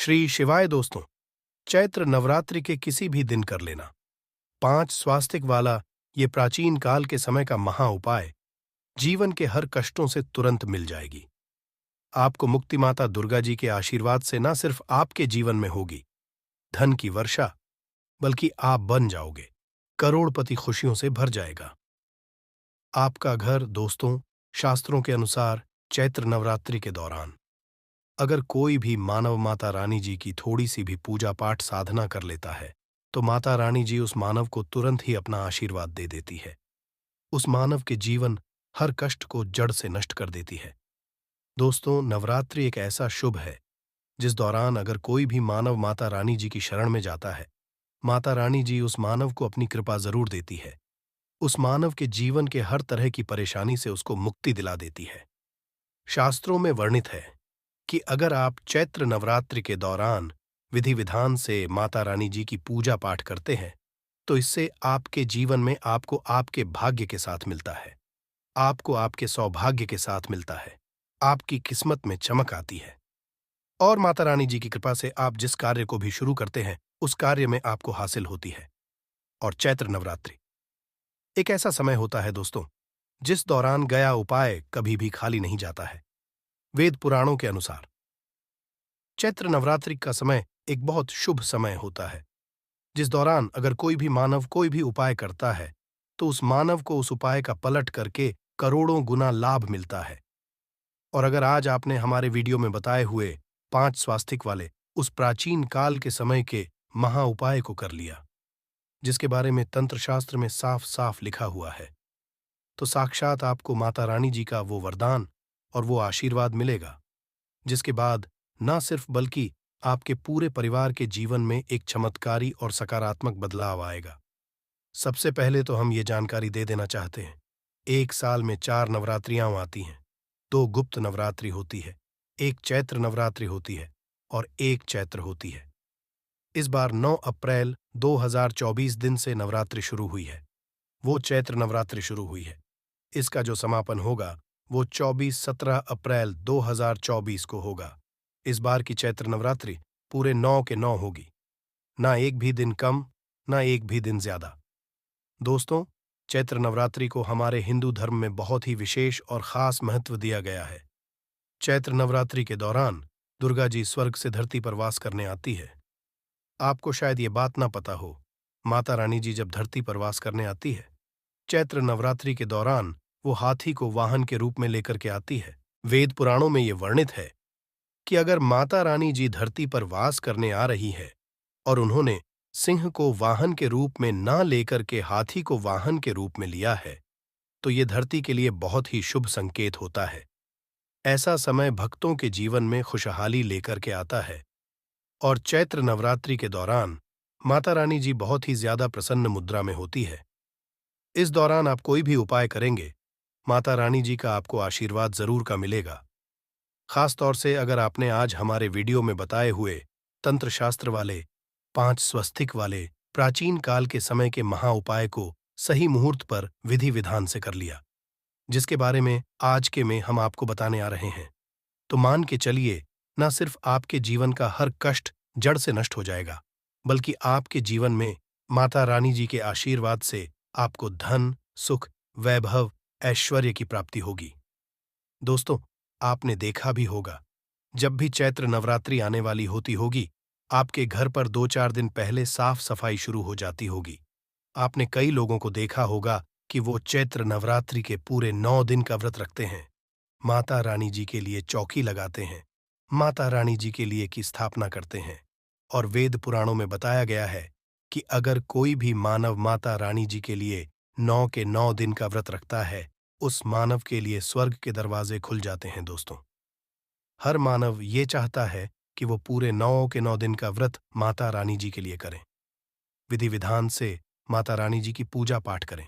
श्री शिवाय दोस्तों। चैत्र नवरात्रि के किसी भी दिन कर लेना 5 स्वास्तिक वाला ये प्राचीन काल के समय का महा उपाय जीवन के हर कष्टों से तुरंत मिल जाएगी। आपको मुक्ति माता दुर्गा जी के आशीर्वाद से न सिर्फ आपके जीवन में होगी धन की वर्षा, बल्कि आप बन जाओगे करोड़पति। खुशियों से भर जाएगा आपका घर। दोस्तों, शास्त्रों के अनुसार चैत्र नवरात्रि के दौरान अगर कोई भी मानव माता रानी जी की थोड़ी सी भी पूजा पाठ साधना कर लेता है तो माता रानी जी उस मानव को तुरंत ही अपना आशीर्वाद दे देती है। उस मानव के जीवन हर कष्ट को जड़ से नष्ट कर देती है। दोस्तों, नवरात्रि एक ऐसा शुभ है जिस दौरान अगर कोई भी मानव माता रानी जी की शरण में जाता है, माता रानी जी उस मानव को अपनी कृपा जरूर देती है। उस मानव के जीवन के हर तरह की परेशानी से उसको मुक्ति दिला देती है। शास्त्रों में वर्णित है कि अगर आप चैत्र नवरात्रि के दौरान विधि विधान से माता रानी जी की पूजा पाठ करते हैं तो इससे आपके जीवन में आपको आपके भाग्य के साथ मिलता है, आपको आपके सौभाग्य के साथ मिलता है, आपकी किस्मत में चमक आती है और माता रानी जी की कृपा से आप जिस कार्य को भी शुरू करते हैं उस कार्य में आपको हासिल होती है। और चैत्र नवरात्रि एक ऐसा समय होता है दोस्तों जिस दौरान गया उपाय कभी भी खाली नहीं जाता है। वेद पुराणों के अनुसार चैत्र नवरात्रि का समय एक बहुत शुभ समय होता है जिस दौरान अगर कोई भी मानव कोई भी उपाय करता है तो उस मानव को उस उपाय का पलट करके करोड़ों गुना लाभ मिलता है। और अगर आज आपने हमारे वीडियो में बताए हुए 5 स्वास्तिक वाले उस प्राचीन काल के समय के महा उपाय को कर लिया जिसके बारे में तंत्र शास्त्र में साफ साफ लिखा हुआ है, तो साक्षात आपको माता रानी जी का वो वरदान और वो आशीर्वाद मिलेगा जिसके बाद न सिर्फ बल्कि आपके पूरे परिवार के जीवन में एक चमत्कारी और सकारात्मक बदलाव आएगा। सबसे पहले तो हम ये जानकारी दे देना चाहते हैं, एक साल में 4 नवरात्रियां आती हैं। 2 गुप्त नवरात्रि होती है, एक चैत्र नवरात्रि होती है और एक चैत्र होती है। इस बार 9 अप्रैल 2024 दिन से नवरात्रि शुरू हुई है, वो चैत्र नवरात्रि शुरू हुई है। इसका जो समापन होगा वो 17 अप्रैल 2024 को होगा। इस बार की चैत्र नवरात्रि पूरे 9 के 9 होगी, ना एक भी दिन कम ना एक भी दिन ज्यादा। दोस्तों, चैत्र नवरात्रि को हमारे हिंदू धर्म में बहुत ही विशेष और खास महत्व दिया गया है। चैत्र नवरात्रि के दौरान दुर्गा जी स्वर्ग से धरती पर वास करने आती है। आपको शायद ये बात ना पता हो, माता रानी जी जब धरती पर वास करने आती है चैत्र नवरात्रि के दौरान वो हाथी को वाहन के रूप में लेकर के आती है। वेद पुराणों में ये वर्णित है कि अगर माता रानी जी धरती पर वास करने आ रही है और उन्होंने सिंह को वाहन के रूप में ना लेकर के हाथी को वाहन के रूप में लिया है तो ये धरती के लिए बहुत ही शुभ संकेत होता है। ऐसा समय भक्तों के जीवन में खुशहाली लेकर के आता है और चैत्र नवरात्रि के दौरान माता रानी जी बहुत ही ज्यादा प्रसन्न मुद्रा में होती है। इस दौरान आप कोई भी उपाय करेंगे माता रानी जी का आपको आशीर्वाद जरूर का मिलेगा। खास तौर से अगर आपने आज हमारे वीडियो में बताए हुए तंत्र शास्त्र वाले 5 स्वस्तिक वाले प्राचीन काल के समय के महा उपाय को सही मुहूर्त पर विधि विधान से कर लिया जिसके बारे में आज के में हम आपको बताने आ रहे हैं, तो मान के चलिए न सिर्फ आपके जीवन का हर कष्ट जड़ से नष्ट हो जाएगा बल्कि आपके जीवन में माता रानी जी के आशीर्वाद से आपको धन, सुख, वैभव, ऐश्वर्य की प्राप्ति होगी। दोस्तों, आपने देखा भी होगा जब भी चैत्र नवरात्रि आने वाली होती होगी आपके घर पर 2-4 दिन पहले साफ सफाई शुरू हो जाती होगी। आपने कई लोगों को देखा होगा कि वो चैत्र नवरात्रि के पूरे 9 दिन का व्रत रखते हैं, माता रानी जी के लिए चौकी लगाते हैं, माता रानी जी के लिए की स्थापना करते हैं। और वेद पुराणों में बताया गया है कि अगर कोई भी मानव माता रानी जी के लिए 9 के 9 दिन का व्रत रखता है उस मानव के लिए स्वर्ग के दरवाजे खुल जाते हैं। दोस्तों, हर मानव ये चाहता है कि वो पूरे 9 के 9 दिन का व्रत माता रानी जी के लिए करें, विधि विधान से माता रानी जी की पूजा पाठ करें।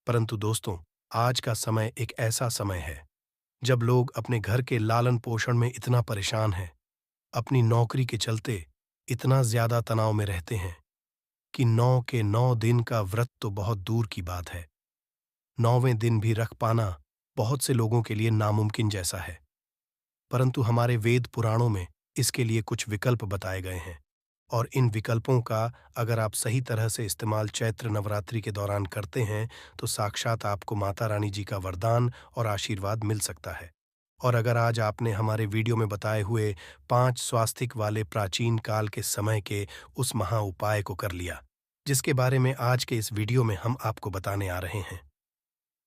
परंतु दोस्तों, आज का समय एक ऐसा समय है जब लोग अपने घर के लालन पोषण में इतना परेशान हैं, अपनी नौकरी के चलते इतना ज्यादा तनाव में रहते हैं कि 9 के 9 दिन का व्रत तो बहुत दूर की बात है, 9वें दिन भी रख पाना बहुत से लोगों के लिए नामुमकिन जैसा है। परंतु हमारे वेद पुराणों में इसके लिए कुछ विकल्प बताए गए हैं और इन विकल्पों का अगर आप सही तरह से इस्तेमाल चैत्र नवरात्रि के दौरान करते हैं तो साक्षात आपको माता रानी जी का वरदान और आशीर्वाद मिल सकता है। और अगर आज आपने हमारे वीडियो में बताए हुए 5 स्वास्तिक वाले प्राचीन काल के समय के उस महा उपाय को कर लिया, जिसके बारे में आज के इस वीडियो में हम आपको बताने आ रहे हैं,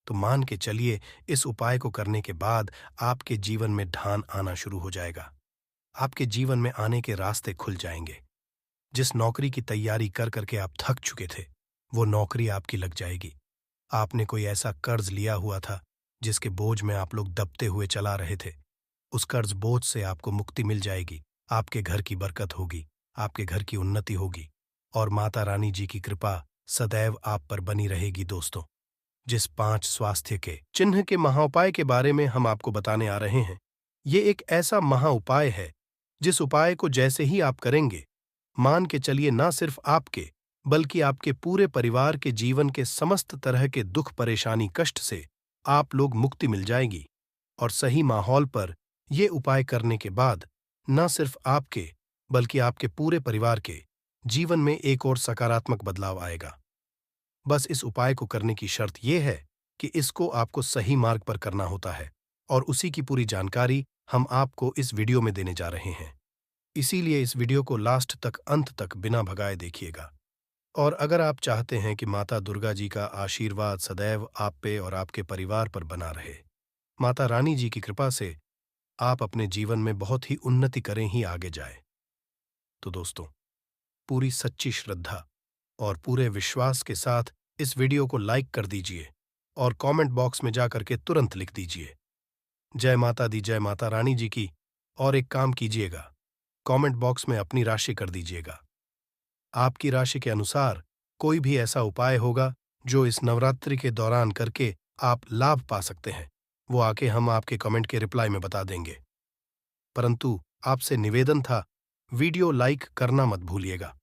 तो मान के चलिए इस उपाय को करने के बाद आपके जीवन में ढान आना शुरू हो जाएगा। आपके जीवन में आने के रास्ते खुल जाएंगे। जिस नौकरी की तैयारी कर करके आप थक चुके थे, वो नौकरी आपकी लग जाएगी। आपने कोई ऐसा कर्ज लिया हुआ था जिसके बोझ में आप लोग दबते हुए चला रहे थे, उस कर्ज बोझ से आपको मुक्ति मिल जाएगी। आपके घर की बरकत होगी, आपके घर की उन्नति होगी और माता रानी जी की कृपा सदैव आप पर बनी रहेगी। दोस्तों, जिस 5 स्वास्थ्य के चिन्ह के महाउपाय के बारे में हम आपको बताने आ रहे हैं, ये एक ऐसा महाउपाय है जिस उपाय को जैसे ही आप करेंगे, मान के चलिए ना सिर्फ आपके बल्कि आपके पूरे परिवार के जीवन के समस्त तरह के दुख परेशानी कष्ट से आप लोग मुक्ति मिल जाएगी। और सही माहौल पर ये उपाय करने के बाद न सिर्फ आपके बल्कि आपके पूरे परिवार के जीवन में एक और सकारात्मक बदलाव आएगा। बस इस उपाय को करने की शर्त यह है कि इसको आपको सही मार्ग पर करना होता है और उसी की पूरी जानकारी हम आपको इस वीडियो में देने जा रहे हैं। इसीलिए इस वीडियो को लास्ट तक अंत तक बिना भगाए देखिएगा। और अगर आप चाहते हैं कि माता दुर्गा जी का आशीर्वाद सदैव आप पे और आपके परिवार पर बना रहे, माता रानी जी की कृपा से आप अपने जीवन में बहुत ही उन्नति करें ही आगे जाए, तो दोस्तों, पूरी सच्ची श्रद्धा और पूरे विश्वास के साथ इस वीडियो को लाइक कर दीजिए और कमेंट बॉक्स में जाकर के तुरंत लिख दीजिए जय माता दी, जय माता रानी जी की। और एक काम कीजिएगा, कमेंट बॉक्स में अपनी राशि कर दीजिएगा। आपकी राशि के अनुसार कोई भी ऐसा उपाय होगा जो इस नवरात्रि के दौरान करके आप लाभ पा सकते हैं, वो आके हम आपके कमेंट के रिप्लाई में बता देंगे। परंतु आपसे निवेदन था, वीडियो लाइक करना मत भूलिएगा।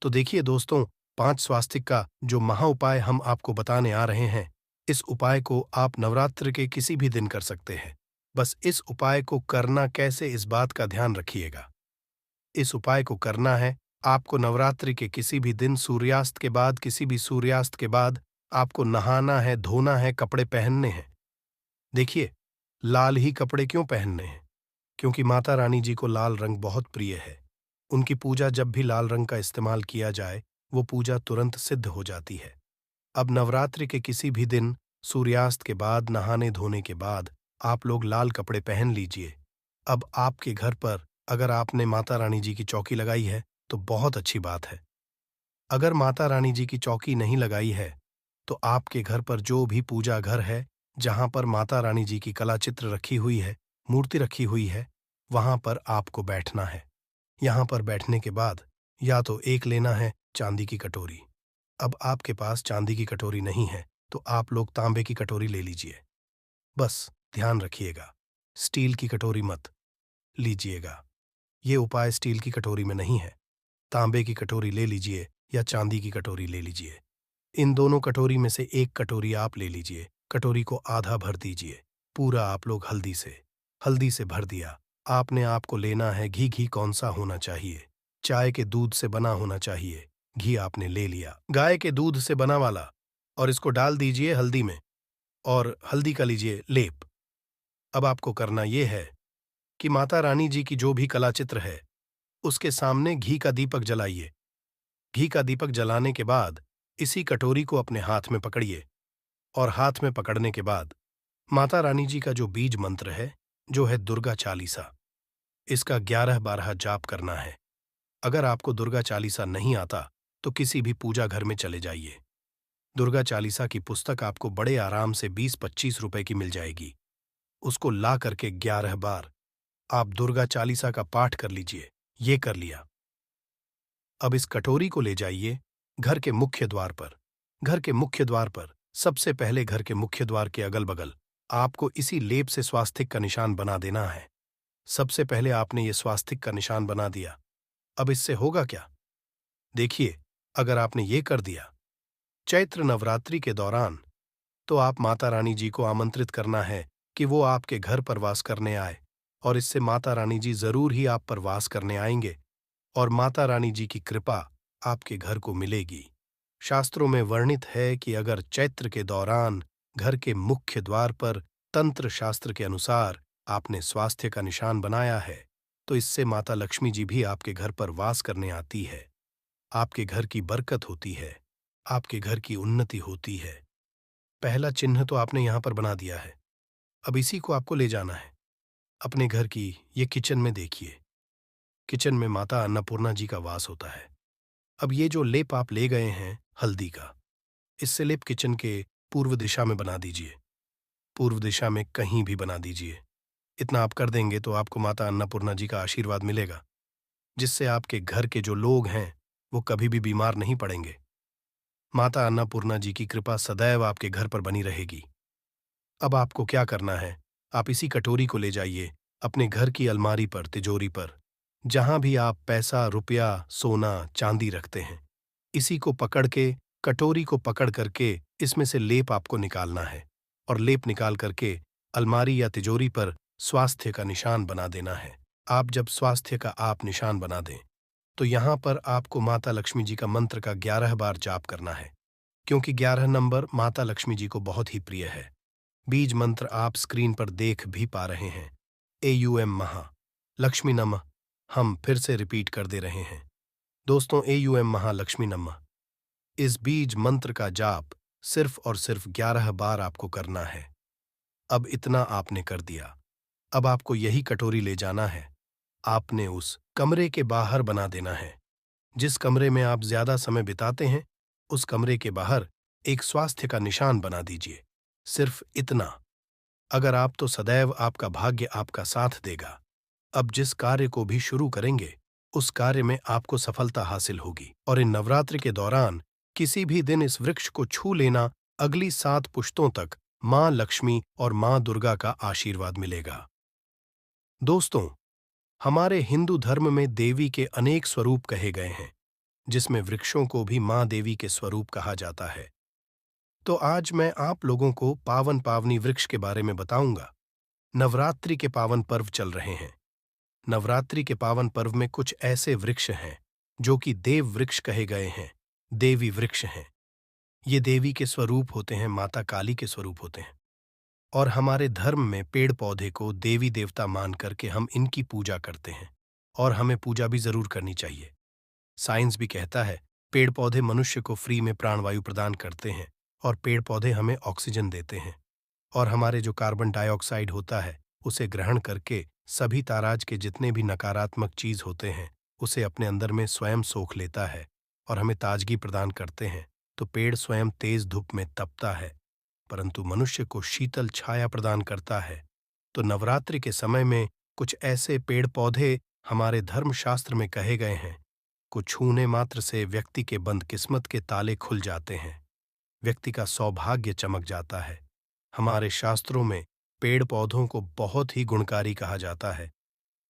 तो देखिए दोस्तों, 5 स्वास्तिक का जो महा उपाय हम आपको बताने आ रहे हैं, इस उपाय को आप नवरात्र के किसी भी दिन कर सकते हैं। बस इस उपाय को करना कैसे, इस बात का ध्यान रखिएगा। इस उपाय को करना है आपको नवरात्रि के किसी भी दिन सूर्यास्त के बाद, किसी भी सूर्यास्त के बाद आपको नहाना है, धोना है, कपड़े पहनने हैं। देखिए, लाल ही कपड़े क्यों पहनने हैं? क्योंकि माता रानी जी को लाल रंग बहुत प्रिय है। उनकी पूजा जब भी लाल रंग का इस्तेमाल किया जाए, वो पूजा तुरंत सिद्ध हो जाती है। अब नवरात्रि के किसी भी दिन सूर्यास्त के बाद, नहाने धोने के बाद आप लोग लाल कपड़े पहन लीजिए। अब आपके घर पर अगर आपने माता रानी जी की चौकी लगाई है तो बहुत अच्छी बात है। अगर माता रानी जी की चौकी नहीं लगाई है तो आपके घर पर जो भी पूजा घर है, जहां पर माता रानी जी की कला चित्र रखी हुई है, मूर्ति रखी हुई है, वहां पर आपको बैठना है। यहां पर बैठने के बाद या तो एक लेना है चांदी की कटोरी। अब आपके पास चांदी की कटोरी नहीं है तो आप लोग तांबे की कटोरी ले लीजिए। बस ध्यान रखिएगा, स्टील की कटोरी मत लीजिएगा। ये उपाय स्टील की कटोरी में नहीं है। तांबे की कटोरी ले लीजिए या चांदी की कटोरी ले लीजिए। इन दोनों कटोरी में से एक कटोरी आप ले लीजिए। कटोरी को आधा भर दीजिए। पूरा आप लोग हल्दी से भर दिया। आपने आपको लेना है घी। घी कौन सा होना चाहिए? चाय के दूध से बना होना चाहिए। घी आपने ले लिया, गाय के दूध से बना वाला, और इसको डाल दीजिए हल्दी में और हल्दी का लीजिए लेप। अब आपको करना यह है कि माता रानी जी की जो भी कला चित्र है उसके सामने घी का दीपक जलाइए। घी का दीपक जलाने के बाद इसी कटोरी को अपने हाथ में पकड़िए और हाथ में पकड़ने के बाद माता रानी जी का जो बीज मंत्र है, जो है दुर्गा चालीसा, इसका 11-12 जाप करना है। अगर आपको दुर्गा चालीसा नहीं आता तो किसी भी पूजा घर में चले जाइए। दुर्गा चालीसा की पुस्तक आपको बड़े आराम से 20-25 रुपए की मिल जाएगी। उसको ला करके 11 बार आप दुर्गा चालीसा का पाठ कर लीजिए। ये कर लिया। अब इस कटोरी को ले जाइए घर के मुख्य द्वार पर। घर के मुख्य द्वार पर सबसे पहले घर के मुख्य द्वार के अगल बगल आपको इसी लेप से स्वास्तिक का निशान बना देना है। सबसे पहले आपने ये स्वास्तिक का निशान बना दिया। अब इससे होगा क्या? देखिए, अगर आपने ये कर दिया चैत्र नवरात्रि के दौरान, तो आप माता रानी जी को आमंत्रित करना है कि वो आपके घर पर वास करने आए। और इससे माता रानी जी जरूर ही आप पर वास करने आएंगे और माता रानी जी की कृपा आपके घर को मिलेगी। शास्त्रों में वर्णित है कि अगर चैत्र के दौरान घर के मुख्य द्वार पर तंत्र शास्त्र के अनुसार आपने स्वास्थ्य का निशान बनाया है तो इससे माता लक्ष्मी जी भी आपके घर पर वास करने आती है। आपके घर की बरकत होती है, आपके घर की उन्नति होती है। पहला चिन्ह तो आपने यहां पर बना दिया है, अब इसी को आपको ले जाना है अपने घर की ये किचन में। देखिए, किचन में माता अन्नपूर्णा जी का वास होता है। अब ये जो लेप आप ले गए हैं हल्दी का, इससे लेप किचन के पूर्व दिशा में बना दीजिए। पूर्व दिशा में कहीं भी बना दीजिए। इतना आप कर देंगे तो आपको माता अन्नपूर्णा जी का आशीर्वाद मिलेगा, जिससे आपके घर के जो लोग हैं वो कभी भी बीमार नहीं पड़ेंगे। माता अन्नपूर्णा जी की कृपा सदैव आपके घर पर बनी रहेगी। अब आपको क्या करना है, आप इसी कटोरी को ले जाइए अपने घर की अलमारी पर, तिजोरी पर, जहां भी आप पैसा, रुपया, सोना, चांदी रखते हैं। इसी को पकड़ के, कटोरी को पकड़ करके इसमें से लेप आपको निकालना है और लेप निकाल करके अलमारी या तिजोरी पर स्वास्थ्य का निशान बना देना है। आप जब स्वास्थ्य का आप निशान बना दें तो यहां पर आपको माता लक्ष्मी जी का मंत्र का 11 बार जाप करना है, क्योंकि 11 नंबर माता लक्ष्मी जी को बहुत ही प्रिय है। बीज मंत्र आप स्क्रीन पर देख भी पा रहे हैं। AUM महा लक्ष्मी नमः। हम फिर से रिपीट कर दे रहे हैं दोस्तों, AUM महा लक्ष्मी नमः। इस बीज मंत्र का जाप सिर्फ और सिर्फ 11 बार आपको करना है। अब इतना आपने कर दिया। अब आपको यही कटोरी ले जाना है, आपने उस कमरे के बाहर बना देना है। जिस कमरे में आप ज्यादा समय बिताते हैं उस कमरे के बाहर एक स्वास्थ्य का निशान बना दीजिए। सिर्फ इतना। अगर आप तो सदैव आपका भाग्य आपका साथ देगा। अब जिस कार्य को भी शुरू करेंगे उस कार्य में आपको सफलता हासिल होगी। और इन नवरात्रि के दौरान किसी भी दिन इस वृक्ष को छू लेना, अगली 7 पुश्तों तक मां लक्ष्मी और मां दुर्गा का आशीर्वाद मिलेगा। दोस्तों, हमारे हिंदू धर्म में देवी के अनेक स्वरूप कहे गए हैं, जिसमें वृक्षों को भी मां देवी के स्वरूप कहा जाता है। तो आज मैं आप लोगों को पावन पावनी वृक्ष के बारे में बताऊंगा। नवरात्रि के पावन पर्व चल रहे हैं। नवरात्रि के पावन पर्व में कुछ ऐसे वृक्ष हैं जो कि देव वृक्ष कहे गए हैं, देवी वृक्ष हैं। ये देवी के स्वरूप होते हैं, माता काली के स्वरूप होते हैं। और हमारे धर्म में पेड़ पौधे को देवी देवता मान करके हम इनकी पूजा करते हैं और हमें पूजा भी जरूर करनी चाहिए। साइंस भी कहता है पेड़ पौधे मनुष्य को फ्री में प्राणवायु प्रदान करते हैं और पेड़ पौधे हमें ऑक्सीजन देते हैं और हमारे जो कार्बन डाइऑक्साइड होता है उसे ग्रहण करके सभी ताराज के जितने भी नकारात्मक चीज होते हैं उसे अपने अंदर में स्वयं सोख लेता है और हमें ताजगी प्रदान करते हैं। तो पेड़ स्वयं तेज धूप में तपता है परंतु मनुष्य को शीतल छाया प्रदान करता है। तो नवरात्रि के समय में कुछ ऐसे पेड़ पौधे हमारे धर्मशास्त्र में कहे गए हैं, को छूने मात्र से व्यक्ति के बंद किस्मत के ताले खुल जाते हैं, व्यक्ति का सौभाग्य चमक जाता है। हमारे शास्त्रों में पेड़ पौधों को बहुत ही गुणकारी कहा जाता है।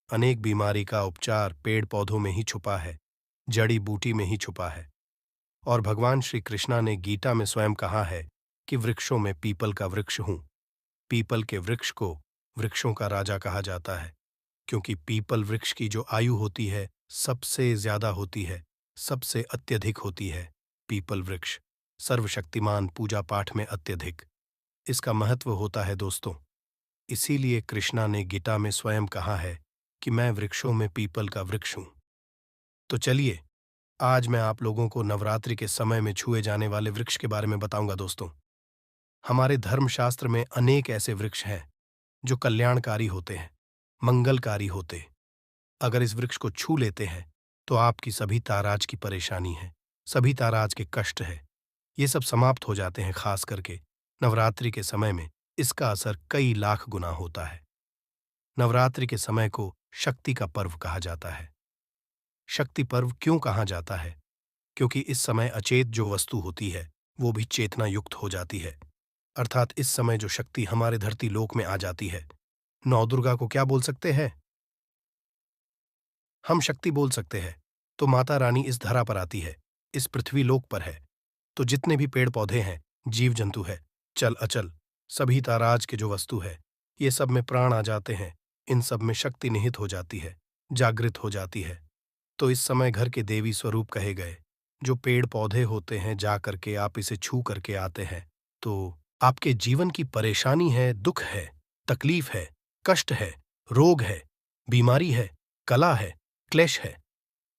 अनेक बीमारी का उपचार पेड़ पौधों में ही छुपा है, जड़ी बूटी में ही छुपा है। और भगवान श्री कृष्णा ने गीता में स्वयं कहा है कि वृक्षों में पीपल का वृक्ष हूं। पीपल के वृक्ष को वृक्षों का राजा कहा जाता है, क्योंकि पीपल वृक्ष की जो आयु होती है सबसे ज्यादा होती है, सबसे अत्यधिक होती है। पीपल वृक्ष सर्वशक्तिमान, पूजा पाठ में अत्यधिक इसका महत्व होता है दोस्तों। इसीलिए कृष्णा ने गीता में स्वयं कहा है कि मैं वृक्षों में पीपल का वृक्ष हूं। तो चलिए, आज मैं आप लोगों को नवरात्रि के समय में छुए जाने वाले वृक्ष के बारे में बताऊंगा दोस्तों। हमारे धर्मशास्त्र में अनेक ऐसे वृक्ष हैं जो कल्याणकारी होते हैं, मंगलकारी होते। अगर इस वृक्ष को छू लेते हैं तो आपकी सभी ताराज की परेशानी है, सभी ताराज के कष्ट है, ये सब समाप्त हो जाते हैं। खास करके नवरात्रि के समय में इसका असर कई लाख गुना होता है। नवरात्रि के समय को शक्ति का पर्व कहा जाता है। शक्ति पर्व क्यों कहा जाता है? क्योंकि इस समय अचेत जो वस्तु होती है वो भी चेतना युक्त हो जाती है। अर्थात इस समय जो शक्ति हमारे धरती लोक में आ जाती है, नौ दुर्गा को क्या बोल सकते हैं? हम शक्ति बोल सकते हैं। तो माता रानी इस धरा पर आती है, इस पृथ्वी लोक पर है। तो जितने भी पेड़ पौधे हैं, जीव जंतु है, चल अचल, सभी ताराज के जो वस्तु है, ये सब में प्राण आ जाते हैं। इन सब में शक्ति निहित हो जाती है, जागृत हो जाती है। तो इस समय घर के देवी स्वरूप कहे गए जो पेड़ पौधे होते हैं, जा करके आप इसे छू करके आते हैं तो आपके जीवन की परेशानी है, दुख है, तकलीफ है, कष्ट है, रोग है, बीमारी है, कला है, क्लेश है,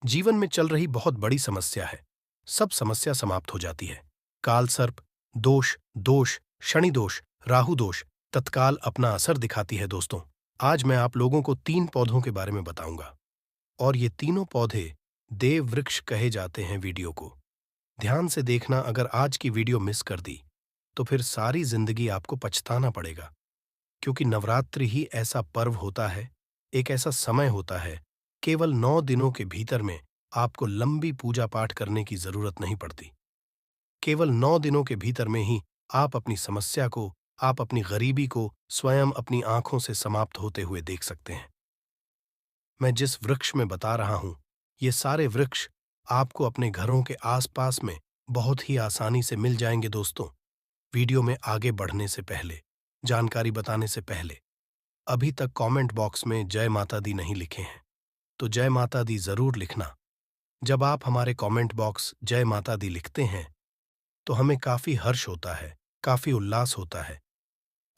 जीवन में चल रही बहुत बड़ी समस्या है, सब समस्या समाप्त हो जाती है। काल सर्प दोष, दोष, शनि दोष, राहु दोष तत्काल अपना असर दिखाती है। दोस्तों, आज मैं आप लोगों को 3 पौधों के बारे में बताऊंगा और ये तीनों पौधे देव वृक्ष कहे जाते हैं। वीडियो को ध्यान से देखना, अगर आज की वीडियो मिस कर दी तो फिर सारी जिंदगी आपको पछताना पड़ेगा, क्योंकि नवरात्रि ही ऐसा पर्व होता है, एक ऐसा समय होता है, केवल 9 दिनों के भीतर में आपको लंबी पूजा पाठ करने की जरूरत नहीं पड़ती। केवल 9 दिनों के भीतर में ही आप अपनी समस्या को, आप अपनी गरीबी को स्वयं अपनी आंखों से समाप्त होते हुए देख सकते हैं। मैं जिस वृक्ष में बता रहा हूं, ये सारे वृक्ष आपको अपने घरों के आसपास में बहुत ही आसानी से मिल जाएंगे। दोस्तों, वीडियो में आगे बढ़ने से पहले, जानकारी बताने से पहले, अभी तक कमेंट बॉक्स में जय माता दी नहीं लिखे हैं तो जय माता दी जरूर लिखना। जब आप हमारे कमेंट बॉक्स जय माता दी लिखते हैं तो हमें काफी हर्ष होता है, काफी उल्लास होता है।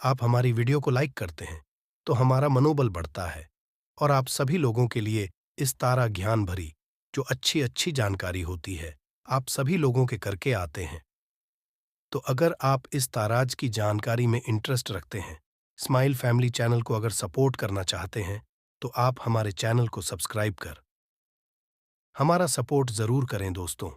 आप हमारी वीडियो को लाइक करते हैं तो हमारा मनोबल बढ़ता है और आप सभी लोगों के लिए इस तारा ज्ञान भरी जो अच्छी अच्छी जानकारी होती है, आप सभी लोगों के करके आते हैं। तो अगर आप इस ताराज की जानकारी में इंटरेस्ट रखते हैं, स्माइल फैमिली चैनल को अगर सपोर्ट करना चाहते हैं, तो आप हमारे चैनल को सब्सक्राइब कर हमारा सपोर्ट जरूर करें। दोस्तों,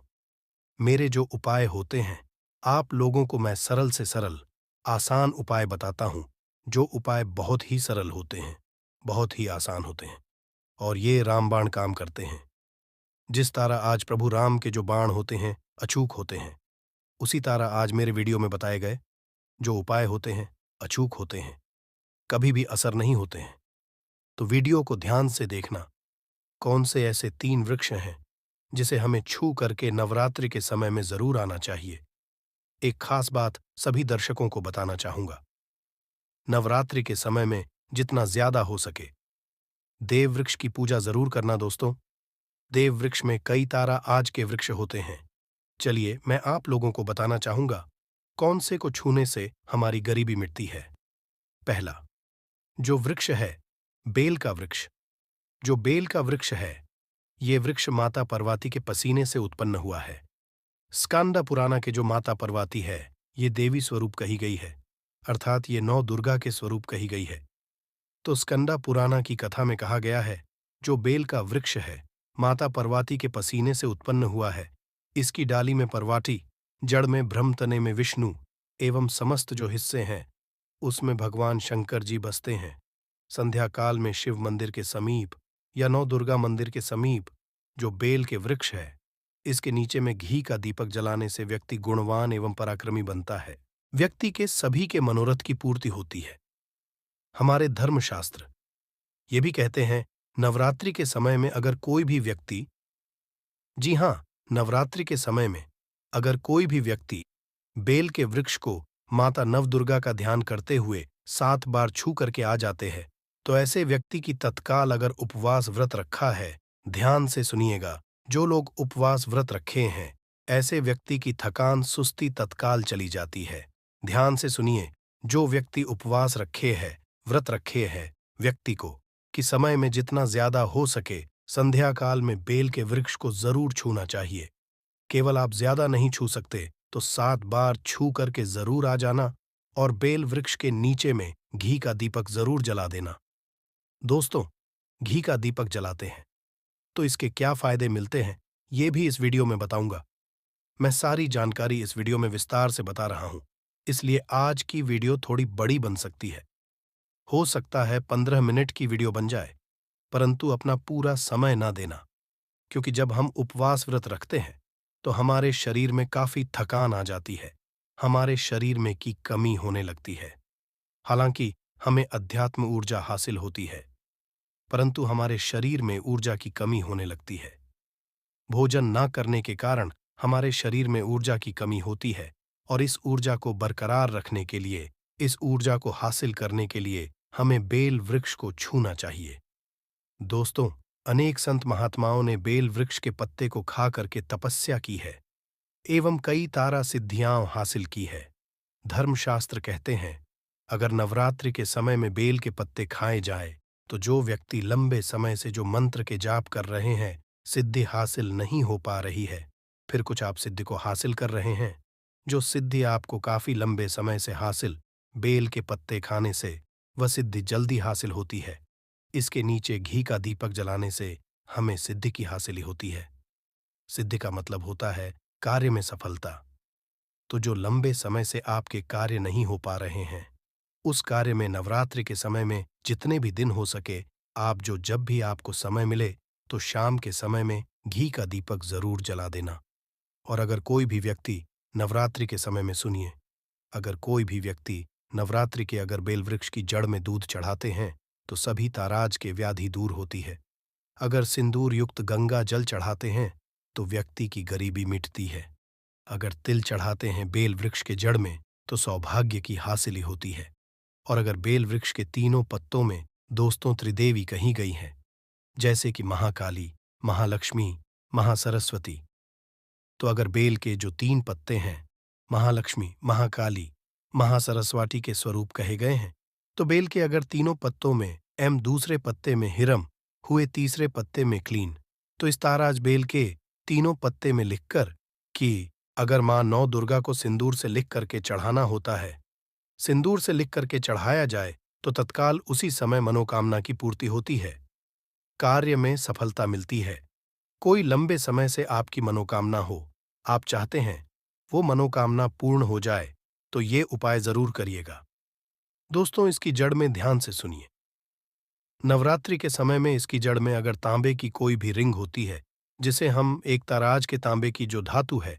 मेरे जो उपाय होते हैं, आप लोगों को मैं सरल से सरल, आसान उपाय बताता हूं, जो उपाय बहुत ही सरल होते हैं, बहुत ही आसान होते हैं और ये रामबाण काम करते हैं। जिस तरह आज प्रभु राम के जो बाण होते हैं अचूक होते हैं, उसी तरह आज मेरे वीडियो में बताए गए जो उपाय होते हैं अचूक होते हैं, कभी भी असर नहीं होते हैं। तो वीडियो को ध्यान से देखना, कौन से ऐसे 3 वृक्ष हैं जिसे हमें छू करके नवरात्रि के समय में जरूर आना चाहिए। एक खास बात सभी दर्शकों को बताना चाहूंगा, नवरात्रि के समय में जितना ज्यादा हो सके देव वृक्ष की पूजा जरूर करना। दोस्तों, देव वृक्ष में कई तारा आज के वृक्ष होते हैं। चलिए मैं आप लोगों को बताना चाहूंगा कौन से को छूने से हमारी गरीबी मिटती है। पहला जो वृक्ष है, बेल का वृक्ष। जो बेल का वृक्ष है, ये वृक्ष माता पार्वती के पसीने से उत्पन्न हुआ है। स्कांदा पुराना के जो माता पार्वती है, ये देवी स्वरूप कही गई है, अर्थात ये 9 दुर्गा के स्वरूप कही गई है। तो स्कंदा पुराना की कथा में कहा गया है, जो बेल का वृक्ष है, माता पार्वती के पसीने से उत्पन्न हुआ है। इसकी डाली में पार्वती, जड़ में ब्रह्मतने में विष्णु एवं समस्त जो हिस्से हैं उसमें भगवान शंकर जी बसते हैं। संध्या काल में शिव मंदिर के समीप या 9 दुर्गा मंदिर के समीप जो बेल के वृक्ष है, इसके नीचे में घी का दीपक जलाने से व्यक्ति गुणवान एवं पराक्रमी बनता है। व्यक्ति के सभी के मनोरथ की पूर्ति होती है। हमारे धर्मशास्त्र ये भी कहते हैं, नवरात्रि के समय में अगर कोई भी व्यक्ति, जी हां, नवरात्रि के समय में अगर कोई भी व्यक्ति बेल के वृक्ष को माता नवदुर्गा का ध्यान करते हुए 7 बार छू करके आ जाते हैं, तो ऐसे व्यक्ति की तत्काल अगर उपवास व्रत रखा है, ध्यान से सुनिएगा, जो लोग उपवास व्रत रखे हैं, ऐसे व्यक्ति की थकान सुस्ती तत्काल चली जाती है। ध्यान से सुनिए, जो व्यक्ति उपवास रखे है, व्रत रखे है, व्यक्ति को कि समय में जितना ज्यादा हो सके संध्या काल में बेल के वृक्ष को जरूर छूना चाहिए। केवल आप ज्यादा नहीं छू सकते तो 7 बार छू करके जरूर आ जाना और बेल वृक्ष के नीचे में घी का दीपक जरूर जला देना। दोस्तों, घी का दीपक जलाते हैं तो इसके क्या फायदे मिलते हैं, ये भी इस वीडियो में बताऊंगा। मैं सारी जानकारी इस वीडियो में विस्तार से बता रहा हूं, इसलिए आज की वीडियो थोड़ी बड़ी बन सकती है। हो सकता है 15 मिनट की वीडियो बन जाए, परंतु अपना पूरा समय ना देना, क्योंकि जब हम उपवास व्रत रखते हैं तो हमारे शरीर में काफी थकान आ जाती है, हमारे शरीर में की कमी होने लगती है। हालांकि हमें अध्यात्म ऊर्जा हासिल होती है, परंतु हमारे शरीर में ऊर्जा की कमी होने लगती है। भोजन ना करने के कारण हमारे शरीर में ऊर्जा की कमी होती है और इस ऊर्जा को बरकरार रखने के लिए, इस ऊर्जा को हासिल करने के लिए हमें बेल वृक्ष को छूना चाहिए। दोस्तों, अनेक संत महात्माओं ने बेल वृक्ष के पत्ते को खा करके तपस्या की है एवं कई तारा सिद्धियां हासिल की है। धर्मशास्त्र कहते हैं, अगर नवरात्रि के समय में बेल के पत्ते खाए जाए तो जो व्यक्ति लंबे समय से जो मंत्र के जाप कर रहे हैं, सिद्धि हासिल नहीं हो पा रही है, फिर कुछ आप सिद्धि को हासिल कर रहे हैं, जो सिद्धि आपको काफी लंबे समय से हासिल बेल के पत्ते खाने से वह सिद्धि जल्दी हासिल होती है। इसके नीचे घी का दीपक जलाने से हमें सिद्धि की हासिल होती है। सिद्धि का मतलब होता है कार्य में सफलता। तो जो लंबे समय से आपके कार्य नहीं हो पा रहे हैं, उस कार्य में नवरात्रि के समय में जितने भी दिन हो सके, आप जो जब भी आपको समय मिले तो शाम के समय में घी का दीपक जरूर जला देना। और अगर कोई भी व्यक्ति नवरात्रि के समय में सुनिए, अगर कोई भी व्यक्ति नवरात्रि के अगर बेल वृक्ष की जड़ में दूध चढ़ाते हैं तो सभी ताराज के व्याधि दूर होती है। अगर सिंदूर युक्त गंगा जल चढ़ाते हैं तो व्यक्ति की गरीबी मिटती है। अगर तिल चढ़ाते हैं बेल वृक्ष के जड़ में तो सौभाग्य की हासिली होती है। और अगर बेल वृक्ष के तीनों पत्तों में दोस्तों त्रिदेवी कही गई हैं, जैसे कि महाकाली, महालक्ष्मी, महासरस्वती, तो अगर बेल के जो 3 पत्ते हैं महालक्ष्मी, महाकाली, महासरस्वती के स्वरूप कहे गए हैं, तो बेल के अगर तीनों पत्तों में एम, दूसरे पत्ते में हिरम हुए, तीसरे पत्ते में क्लीन, तो इस ताराज बेल के तीनों पत्ते में लिखकर कि अगर मां नौ दुर्गा को सिंदूर से लिख करके चढ़ाना होता है, सिंदूर से लिख करके चढ़ाया जाए तो तत्काल उसी समय मनोकामना की पूर्ति होती है, कार्य में सफलता मिलती है। कोई लंबे समय से आपकी मनोकामना हो, आप चाहते हैं वो मनोकामना पूर्ण हो जाए, तो ये उपाय जरूर करिएगा। दोस्तों, इसकी जड़ में ध्यान से सुनिए। नवरात्रि के समय में इसकी जड़ में अगर तांबे की कोई भी रिंग होती है, जिसे हम एक ताराज के तांबे की जो धातु है,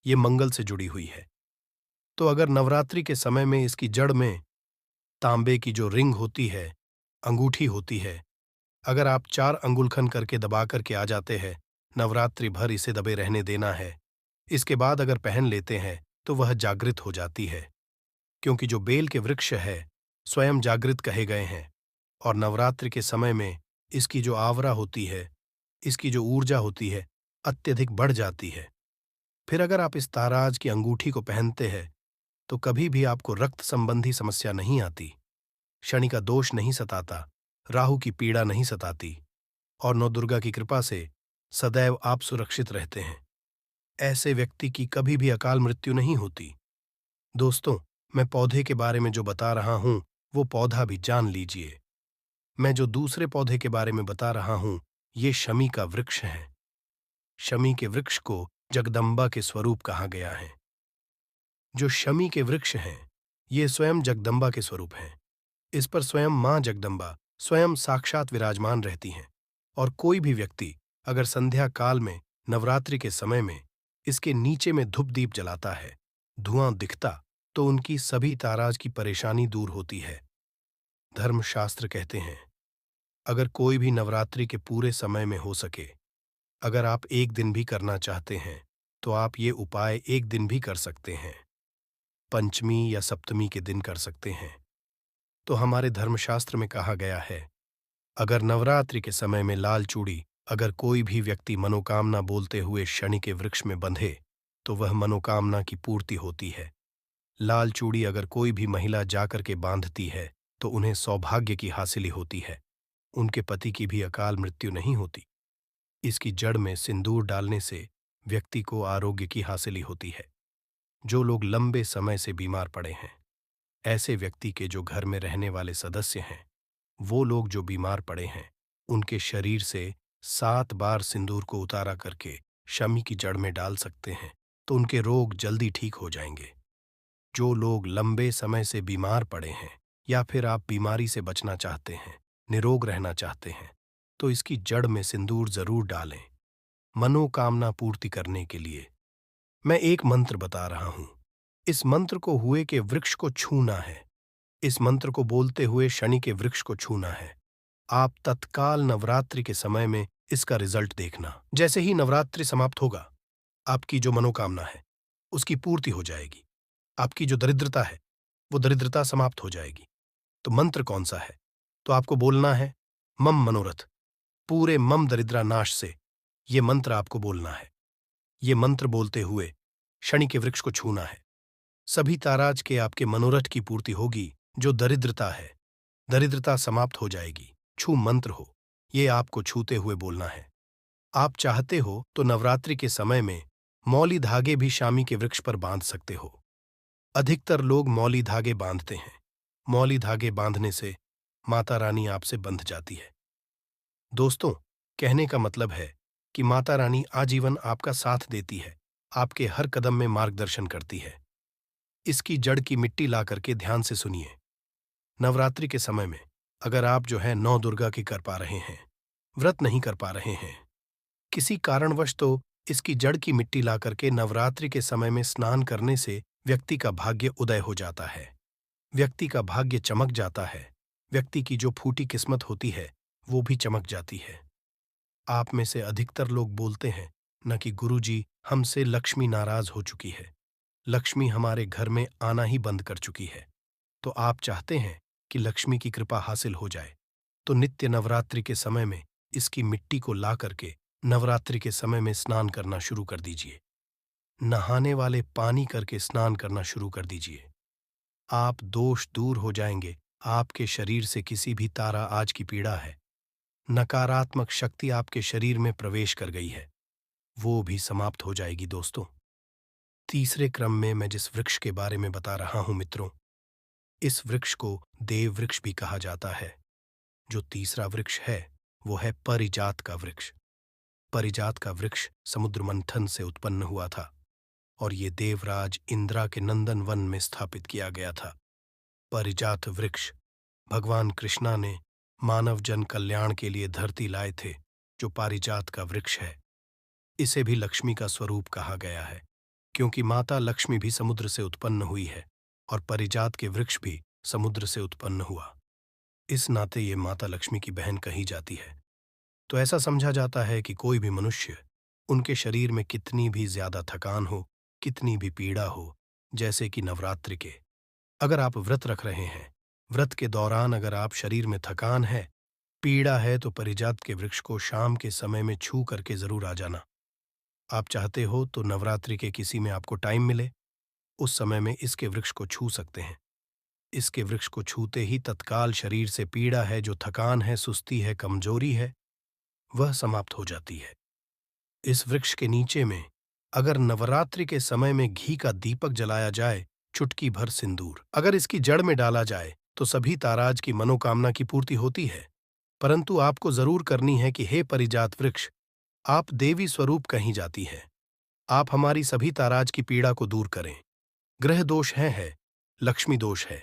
ये मंगल से जुड़ी हुई है, तो अगर नवरात्रि के समय में इसकी जड़ में तांबे की जो रिंग होती है, अंगूठी होती है, अगर आप 4 अंगुलखन करके दबा करके आ जाते हैं, नवरात्रि भर इसे दबे रहने देना है, इसके बाद अगर पहन लेते हैं तो वह जागृत हो जाती है। क्योंकि जो बेल के वृक्ष है स्वयं जागृत कहे गए हैं, और नवरात्रि के समय में इसकी जो आवरा होती है, इसकी जो ऊर्जा होती है, अत्यधिक बढ़ जाती है। फिर अगर आप इस ताराज की अंगूठी को पहनते हैं तो कभी भी आपको रक्त संबंधी समस्या नहीं आती, शनि का दोष नहीं सताता, राहु की पीड़ा नहीं सताती, और नौ दुर्गा की कृपा से सदैव आप सुरक्षित रहते हैं। ऐसे व्यक्ति की कभी भी अकाल मृत्यु नहीं होती। दोस्तों, मैं पौधे के बारे में जो बता रहा हूं वो पौधा भी जान लीजिए। मैं जो दूसरे पौधे के बारे में बता रहा हूं ये शमी का वृक्ष है। शमी के वृक्ष को जगदम्बा के स्वरूप कहा गया है। जो शमी के वृक्ष हैं ये स्वयं जगदम्बा के स्वरूप हैं। इस पर स्वयं मां जगदम्बा स्वयं साक्षात विराजमान रहती हैं। और कोई भी व्यक्ति अगर संध्या काल में नवरात्रि के समय में इसके नीचे में धूप दीप जलाता है, धुआं दिखता, तो उनकी सभी ताराज की परेशानी दूर होती है। धर्मशास्त्र कहते हैं, अगर कोई भी नवरात्रि के पूरे समय में हो सके, अगर आप एक दिन भी करना चाहते हैं तो आप ये उपाय एक दिन भी कर सकते हैं, पंचमी या सप्तमी के दिन कर सकते हैं। तो हमारे धर्मशास्त्र में कहा गया है, अगर नवरात्रि के समय में लाल चूड़ी अगर कोई भी व्यक्ति मनोकामना बोलते हुए शनि के वृक्ष में बंधे तो वह मनोकामना की पूर्ति होती है। लाल चूड़ी अगर कोई भी महिला जाकर के बांधती है तो उन्हें सौभाग्य की हासिली होती है, उनके पति की भी अकाल मृत्यु नहीं होती। इसकी जड़ में सिंदूर डालने से व्यक्ति को आरोग्य की हासिली होती है। जो लोग लंबे समय से बीमार पड़े हैं, ऐसे व्यक्ति के जो घर में रहने वाले सदस्य हैं, वो लोग जो बीमार पड़े हैं, उनके शरीर से 7 बार सिंदूर को उतारा करके शमी की जड़ में डाल सकते हैं, तो उनके रोग जल्दी ठीक हो जाएंगे। जो लोग लंबे समय से बीमार पड़े हैं या फिर आप बीमारी से बचना चाहते हैं, निरोग रहना चाहते हैं, तो इसकी जड़ में सिंदूर जरूर डालें, मनोकामना पूर्ति करने के लिए। मैं एक मंत्र बता रहा हूं, इस मंत्र को हुए के वृक्ष को छूना है। इस मंत्र को बोलते हुए शनि के वृक्ष को छूना है। आप तत्काल नवरात्रि के समय में इसका रिजल्ट देखना। जैसे ही नवरात्रि समाप्त होगा, आपकी जो मनोकामना है उसकी पूर्ति हो जाएगी। आपकी जो दरिद्रता है वो दरिद्रता समाप्त हो जाएगी। तो मंत्र कौन सा है? तो आपको बोलना है मम मनोरथ, पूरे मम दरिद्रा नाश से ये मंत्र आपको बोलना है। ये मंत्र बोलते हुए शनि के वृक्ष को छूना है। सभी ताराज के आपके मनोरथ की पूर्ति होगी। जो दरिद्रता है, दरिद्रता समाप्त हो जाएगी। छू मंत्र हो, ये आपको छूते हुए बोलना है। आप चाहते हो तो नवरात्रि के समय में मौली धागे भी शामी के वृक्ष पर बांध सकते हो। अधिकतर लोग मौली धागे बांधते हैं। मौली धागे बांधने से माता रानी आपसे बंध जाती है। दोस्तों, कहने का मतलब है कि माता रानी आजीवन आपका साथ देती है, आपके हर कदम में मार्गदर्शन करती है। इसकी जड़ की मिट्टी ला करके ध्यान से सुनिए। नवरात्रि के समय में अगर आप जो है नौ दुर्गा की कर पा रहे हैं, व्रत नहीं कर पा रहे हैं, किसी कारणवश, तो इसकी जड़ की मिट्टी ला करके नवरात्रि के समय में स्नान करने से व्यक्ति का भाग्य उदय हो जाता है। व्यक्ति का भाग्य चमक जाता है। व्यक्ति की जो फूटी किस्मत होती है वो भी चमक जाती है। आप में से अधिकतर लोग बोलते हैं न कि गुरुजी, हमसे लक्ष्मी नाराज हो चुकी है, लक्ष्मी हमारे घर में आना ही बंद कर चुकी है। तो आप चाहते हैं कि लक्ष्मी की कृपा हासिल हो जाए, तो नित्य नवरात्रि के समय में इसकी मिट्टी को ला करके नवरात्रि के समय में स्नान करना शुरू कर दीजिए। नहाने वाले पानी करके स्नान करना शुरू कर दीजिए। आप दोष दूर हो जाएंगे। आपके शरीर से किसी भी तारा आज की पीड़ा है, नकारात्मक शक्ति आपके शरीर में प्रवेश कर गई है, वो भी समाप्त हो जाएगी। दोस्तों, तीसरे क्रम में मैं जिस वृक्ष के बारे में बता रहा हूं मित्रों, इस वृक्ष को देव वृक्ष भी कहा जाता है। जो तीसरा वृक्ष है वो है परिजात का वृक्ष। परिजात का वृक्ष समुद्र मंथन से उत्पन्न हुआ था और ये देवराज इंद्रा के नंदन वन में स्थापित किया गया था। परिजात वृक्ष भगवान कृष्णा ने मानव जन कल्याण के लिए धरती लाए थे। जो पारिजात का वृक्ष है, इसे भी लक्ष्मी का स्वरूप कहा गया है, क्योंकि माता लक्ष्मी भी समुद्र से उत्पन्न हुई है और परिजात के वृक्ष भी समुद्र से उत्पन्न हुआ। इस नाते ये माता लक्ष्मी की बहन कही जाती है। तो ऐसा समझा जाता है कि कोई भी मनुष्य, उनके शरीर में कितनी भी ज्यादा थकान हो, कितनी भी पीड़ा हो, जैसे कि नवरात्रि के अगर आप व्रत रख रहे हैं, व्रत के दौरान अगर आप शरीर में थकान है, पीड़ा है, तो परिजात के वृक्ष को शाम के समय में छू करके जरूर आ जाना। आप चाहते हो तो नवरात्रि के किसी में आपको टाइम मिले, उस समय में इसके वृक्ष को छू सकते हैं। इसके वृक्ष को छूते ही तत्काल शरीर से पीड़ा है, जो थकान है, सुस्ती है, कमजोरी है, वह समाप्त हो जाती है। इस वृक्ष के नीचे में अगर नवरात्रि के समय में घी का दीपक जलाया जाए, चुटकी भर सिंदूर अगर इसकी जड़ में डाला जाए, तो सभी ताराज की मनोकामना की पूर्ति होती है। परंतु आपको जरूर करनी है कि हे परिजात वृक्ष, आप देवी स्वरूप कही जाती है, आप हमारी सभी ताराज की पीड़ा को दूर करें। ग्रह दोष है, लक्ष्मी दोष है,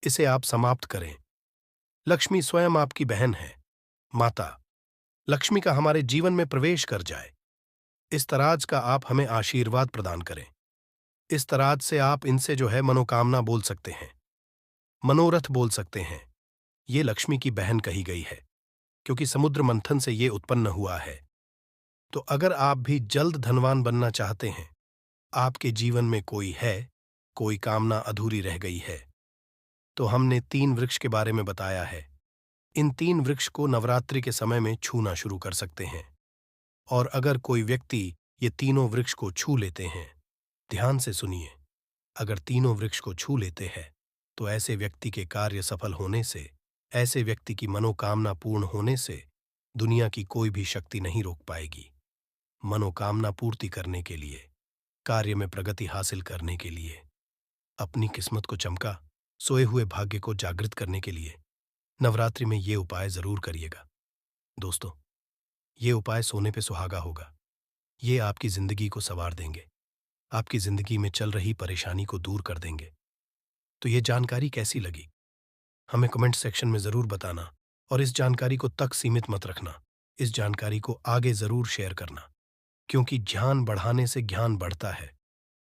इसे आप समाप्त करें। लक्ष्मी स्वयं आपकी बहन है। माता लक्ष्मी का हमारे जीवन में प्रवेश कर जाए, इस तराज का आप हमें आशीर्वाद प्रदान करें। इस तराज से आप इनसे जो है मनोकामना बोल सकते हैं, मनोरथ बोल सकते हैं। ये लक्ष्मी की बहन कही गई है, क्योंकि समुद्र मंथन से ये उत्पन्न हुआ है। तो अगर आप भी जल्द धनवान बनना चाहते हैं, आपके जीवन में कोई कामना अधूरी रह गई है, तो हमने 3 वृक्ष के बारे में बताया है। इन 3 वृक्ष को नवरात्रि के समय में छूना शुरू कर सकते हैं। और अगर कोई व्यक्ति ये तीनों वृक्ष को छू लेते हैं, ध्यान से सुनिए, अगर तीनों वृक्ष को छू लेते हैं, तो ऐसे व्यक्ति के कार्य सफल होने से, ऐसे व्यक्ति की मनोकामना पूर्ण होने से दुनिया की कोई भी शक्ति नहीं रोक पाएगी। मनोकामना पूर्ति करने के लिए, कार्य में प्रगति हासिल करने के लिए, अपनी किस्मत को चमका, सोए हुए भाग्य को जागृत करने के लिए नवरात्रि में ये उपाय जरूर करिएगा। दोस्तों, ये उपाय सोने पे सुहागा होगा। ये आपकी जिंदगी को संवार देंगे, आपकी जिंदगी में चल रही परेशानी को दूर कर देंगे। तो ये जानकारी कैसी लगी, हमें कमेंट सेक्शन में जरूर बताना, और इस जानकारी को तक सीमित मत रखना। इस जानकारी को आगे जरूर शेयर करना, क्योंकि ज्ञान बढ़ाने से ज्ञान बढ़ता है।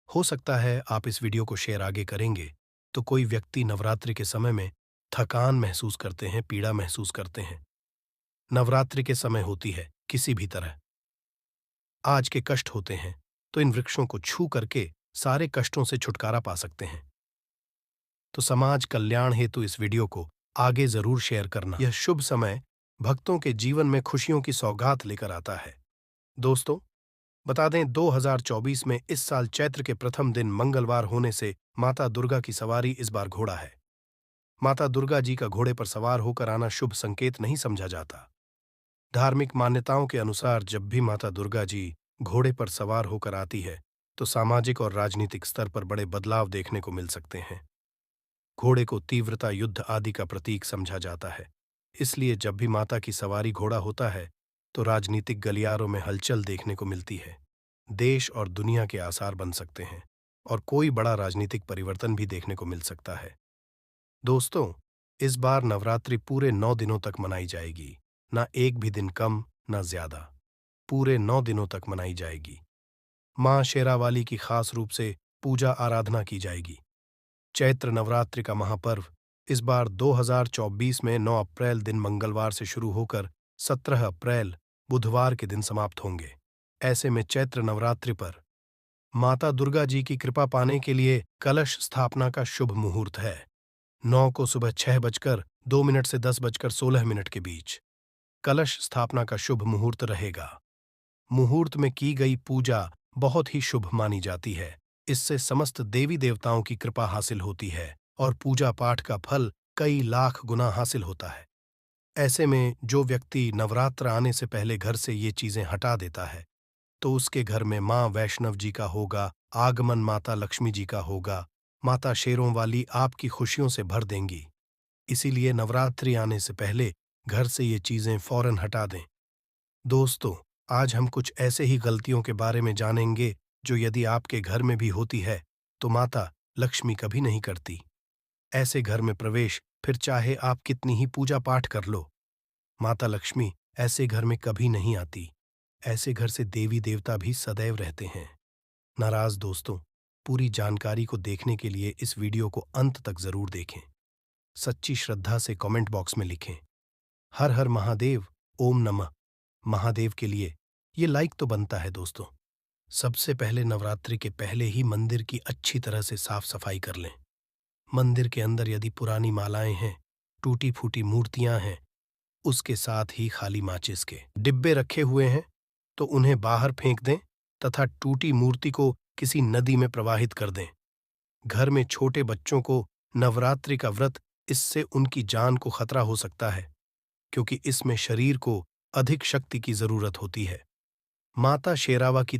हो सकता है आप इस वीडियो को शेयर आगे करेंगे तो कोई व्यक्ति नवरात्रि के समय में थकान महसूस करते हैं, पीड़ा महसूस करते हैं, नवरात्रि के समय होती है, किसी भी तरह आज के कष्ट होते हैं, तो इन वृक्षों को छू करके सारे कष्टों से छुटकारा पा सकते हैं। तो समाज कल्याण हेतु इस वीडियो को आगे जरूर शेयर करना। यह शुभ समय भक्तों के जीवन में खुशियों की सौगात लेकर आता है। दोस्तों, बता दें 2024 में इस साल चैत्र के प्रथम दिन मंगलवार होने से माता दुर्गा की सवारी इस बार घोड़ा है। माता दुर्गा जी का घोड़े पर सवार होकर आना शुभ संकेत नहीं समझा जाता। धार्मिक मान्यताओं के अनुसार जब भी माता दुर्गा जी घोड़े पर सवार होकर आती है तो सामाजिक और राजनीतिक स्तर पर बड़े बदलाव देखने को मिल सकते हैं। घोड़े को तीव्रता, युद्ध आदि का प्रतीक समझा जाता है। इसलिए जब भी माता की सवारी घोड़ा होता है तो राजनीतिक गलियारों में हलचल देखने को मिलती है। देश और दुनिया के आसार बन सकते हैं और कोई बड़ा राजनीतिक परिवर्तन भी देखने को मिल सकता है। दोस्तों, इस बार नवरात्रि पूरे 9 दिनों तक मनाई जाएगी। ना एक भी दिन कम, ना ज्यादा। पूरे 9 दिनों तक मनाई जाएगी। मां शेरावाली की खास रूप से पूजा आराधना की जाएगी। चैत्र नवरात्रि का महापर्व इस बार 2024 में 9 अप्रैल दिन मंगलवार से शुरू होकर 17 अप्रैल बुधवार के दिन समाप्त होंगे। ऐसे में चैत्र नवरात्रि पर माता दुर्गा जी की कृपा पाने के लिए कलश स्थापना का शुभ मुहूर्त है। 9 को सुबह 6:02 से 10:16 के बीच कलश स्थापना का शुभ मुहूर्त रहेगा। मुहूर्त में की गई पूजा बहुत ही शुभ मानी जाती है। इससे समस्त देवी देवताओं की कृपा हासिल होती है और पूजा पाठ का फल कई लाख गुना हासिल होता है। ऐसे में जो व्यक्ति नवरात्र आने से पहले घर से ये चीजें हटा देता है तो उसके घर में मां वैष्णव जी का होगा, आगमन माता लक्ष्मी जी का होगा, माता शेरों वाली आपकी खुशियों से भर देंगी। इसीलिए नवरात्रि आने से पहले घर से ये चीजें फौरन हटा दें। दोस्तों, आज हम कुछ ऐसे ही गलतियों के बारे में जानेंगे जो यदि आपके घर में भी होती है तो माता लक्ष्मी कभी नहीं करती। ऐसे घर में प्रवेश फिर चाहे आप कितनी ही पूजा पाठ कर लो, माता लक्ष्मी ऐसे घर में कभी नहीं आती। ऐसे घर से देवी देवता भी सदैव रहते हैं नाराज। दोस्तों, पूरी जानकारी को देखने के लिए इस वीडियो को अंत तक जरूर देखें। सच्ची श्रद्धा से कमेंट बॉक्स में लिखें हर हर महादेव, ओम नमः महादेव के लिए ये लाइक तो बनता है। दोस्तों, सबसे पहले नवरात्रि के पहले ही मंदिर की अच्छी तरह से साफ सफाई कर लें। मंदिर के अंदर यदि पुरानी मालाएं हैं, टूटी फूटी मूर्तियां हैं, उसके साथ ही खाली माचिस के डिब्बे रखे हुए हैं तो उन्हें बाहर फेंक दें तथा टूटी मूर्ति को किसी नदी में प्रवाहित कर दें। घर में छोटे बच्चों को नवरात्रि का व्रत, इससे उनकी जान को खतरा हो सकता है क्योंकि इसमें शरीर को अधिक शक्ति की जरूरत होती है। माता शेरावा की